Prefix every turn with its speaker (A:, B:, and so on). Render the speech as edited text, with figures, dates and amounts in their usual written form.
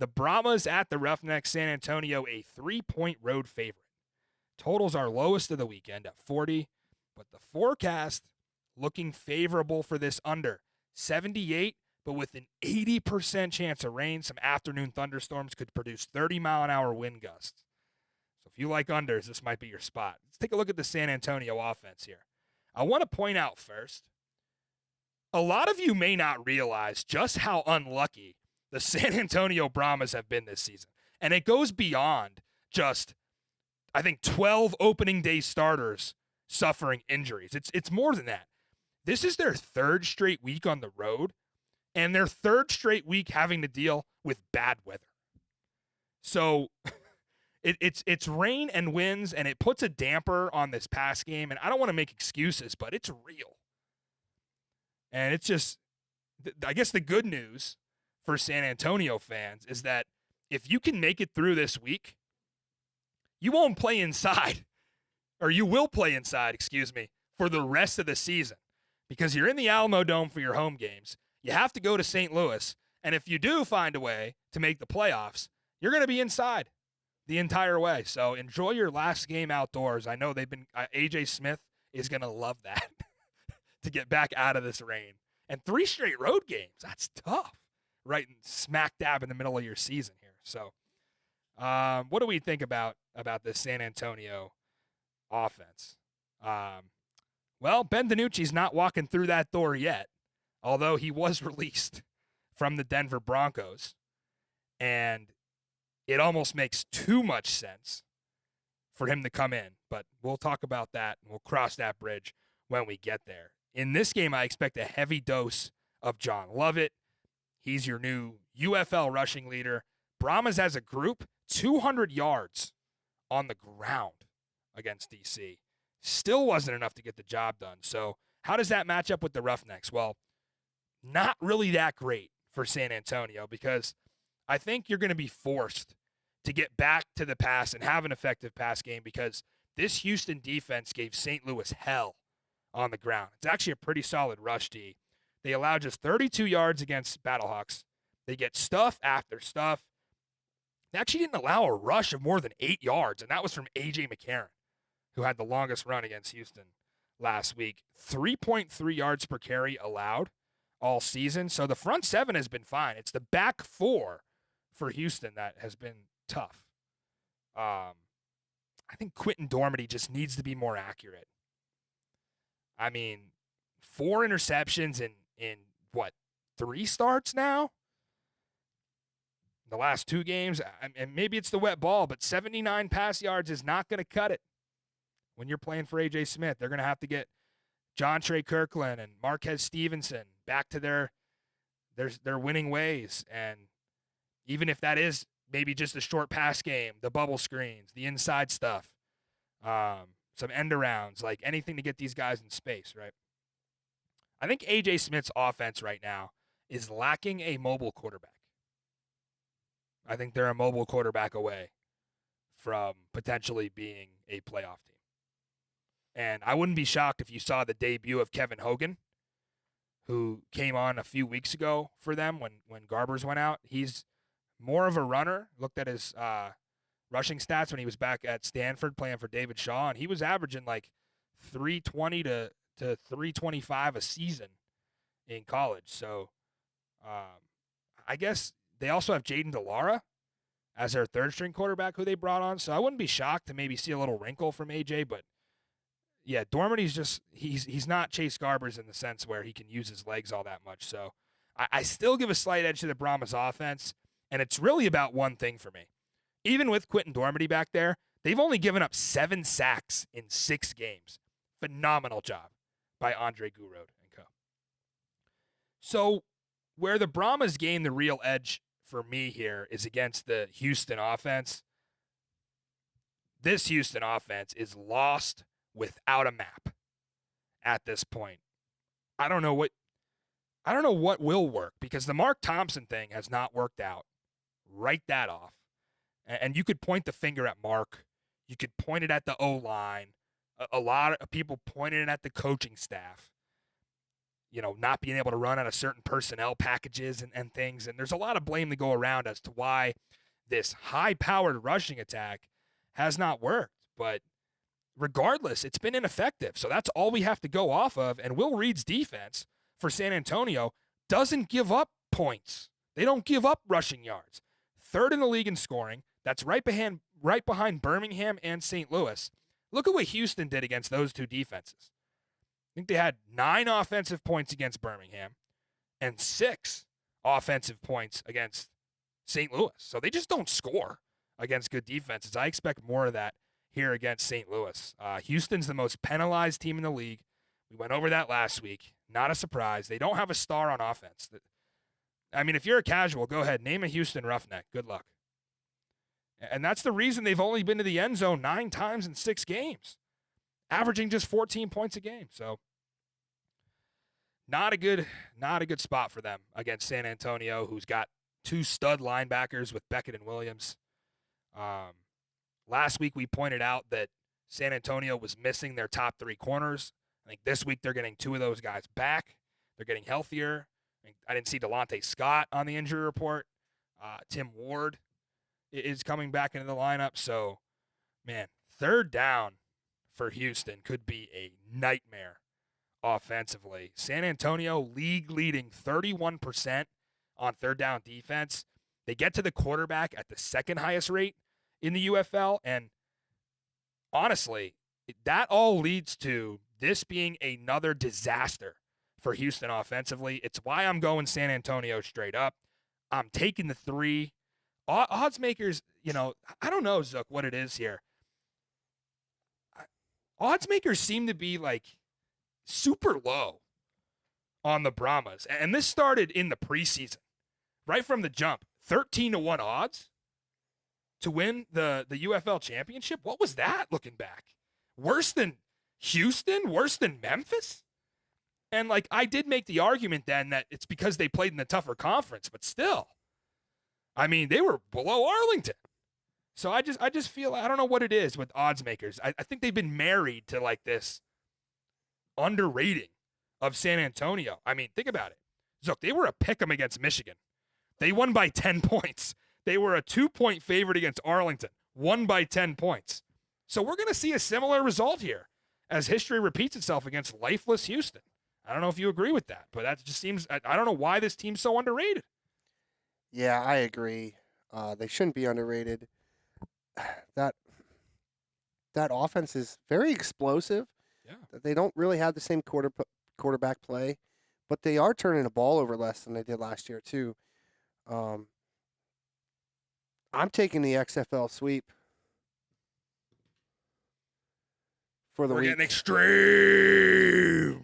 A: The Brahmas at the Roughnecks, San Antonio, a 3-point road favorite. Totals are lowest of the weekend at 40, but the forecast looking favorable for this under. 78, but with an 80% chance of rain, some afternoon thunderstorms could produce 30-mile-an-hour wind gusts. So if you like unders, this might be your spot. Let's take a look at the San Antonio offense here. I want to point out first, a lot of you may not realize just how unlucky the San Antonio Brahmas have been this season. And it goes beyond just, I think, 12 opening day starters suffering injuries. It's more than that. This is their third straight week on the road, and their third straight week having to deal with bad weather. So it's rain and winds, and it puts a damper on this pass game. And I don't want to make excuses, but it's real. And it's just, I guess the good news for San Antonio fans is that if you can make it through this week, you won't play inside, or you will play inside, for the rest of the season. Because you're in the Alamo Dome for your home games. You have to go to St. Louis. And if you do find a way to make the playoffs, you're going to be inside the entire way. So enjoy your last game outdoors. I know AJ Smith is going to love that to get back out of this rain. And 3 straight road games, that's tough. Right smack dab in the middle of your season here. So what do we think about this San Antonio offense? Well, Ben DiNucci's not walking through that door yet, although he was released from the Denver Broncos. And it almost makes too much sense for him to come in. But we'll talk about that, and we'll cross that bridge when we get there. In this game, I expect a heavy dose of John Lovett. He's your new UFL rushing leader. Brahmas as a group, 200 yards on the ground against DC. Still wasn't enough to get the job done. So how does that match up with the Roughnecks? Well, not really that great for San Antonio, because I think you're going to be forced to get back to the pass and have an effective pass game, because this Houston defense gave St. Louis hell on the ground. It's actually a pretty solid rush D. They allowed just 32 yards against Battlehawks. They get stuff after stuff. They actually didn't allow a rush of more than 8 yards, and that was from A.J. McCarron, who had the longest run against Houston last week. 3.3 yards per carry allowed all season. So the front seven has been fine. It's the back four for Houston that has been tough. I think Quentin Dormady just needs to be more accurate. I mean, 4 interceptions in what, 3 starts now? The last 2 games, and maybe it's the wet ball, but 79 pass yards is not going to cut it. When you're playing for A.J. Smith, they're going to have to get John Trey Kirkland and Marquez Stevenson back to their winning ways. And even if that is maybe just a short pass game, the bubble screens, the inside stuff, some end arounds, like anything to get these guys in space, right? I think A.J. Smith's offense right now is lacking a mobile quarterback. I think they're a mobile quarterback away from potentially being a playoff team. And I wouldn't be shocked if you saw the debut of Kevin Hogan, who came on a few weeks ago for them when Garbers went out. He's more of a runner. Looked at his rushing stats when he was back at Stanford playing for David Shaw, and he was averaging like 320 to 325 a season in college. So I guess they also have Jaden DeLara as their third-string quarterback who they brought on. So I wouldn't be shocked to maybe see a little wrinkle from AJ, but yeah, Dormady's just he's not Chase Garbers in the sense where he can use his legs all that much. So I still give a slight edge to the Brahmas offense, and it's really about one thing for me. Even with Quentin Dormady back there, they've only given up 7 sacks in 6 games. Phenomenal job by Andre Gurode and co. So where the Brahmas gain the real edge for me here is against the Houston offense. This Houston offense is lost without a map at this point. I don't know what will work, because the Mark Thompson thing has not worked out. Write that off. And you could point the finger at Mark. You could point it at the O-line. A lot of people pointed it at the coaching staff. not being able to run out of certain personnel packages and things. And there's a lot of blame to go around as to why this high-powered rushing attack has not worked. But regardless, it's been ineffective. So that's all we have to go off of. And Will Reed's defense for San Antonio doesn't give up points. They don't give up rushing yards. Third in the league in scoring. That's right behind Birmingham and St. Louis. Look at what Houston did against those two defenses. I think they had 9 offensive points against Birmingham and 6 offensive points against St. Louis. So they just don't score against good defenses. I expect more of that here against St. Louis. Houston's the most penalized team in the league. We went over that last week. Not a surprise. They don't have a star on offense. I mean, if you're a casual, go ahead. Name a Houston Roughneck. Good luck. And that's the reason they've only been to the end zone 9 times in 6 games, averaging just 14 points a game. So not a good spot for them against San Antonio, who's got 2 stud linebackers with Beckett and Williams. Last week we pointed out that San Antonio was missing their top 3 corners. I think this week they're getting 2 of those guys back. They're getting healthier. I didn't see Delonte Scott on the injury report. Tim Ward is coming back into the lineup. So, man, third down for Houston could be a nightmare offensively. San Antonio, league leading 31% on third down defense. They get to the quarterback at the 2nd highest rate in the UFL. And honestly, that all leads to this being another disaster for Houston offensively. It's why I'm going San Antonio straight up. I'm taking the 3. Odds makers, I don't know, Zook, what it is here. Odds makers seem to be like super low on the Brahmas. And this started in the preseason, right from the jump. 13-1 odds to win the UFL championship. What was that looking back? Worse than Houston? Worse than Memphis? And I did make the argument then that it's because they played in the tougher conference, but still. I mean, they were below Arlington. So I just feel, I don't know what it is with odds makers. I think they've been married to this underrating of San Antonio. I mean, think about it. Zook, they were a pick'em against Michigan. They won by 10 points. They were a 2-point favorite against Arlington. Won by 10 points. So we're going to see a similar result here as history repeats itself against lifeless Houston. I don't know if you agree with that, but that just seems, I don't know why this team's so underrated.
B: Yeah, I agree. They shouldn't be underrated. That offense is very explosive.
A: Yeah.
B: They don't really have the same quarterback play, but they are turning the ball over less than they did last year too. I'm taking the XFL sweep for the week.
A: We're getting extreme.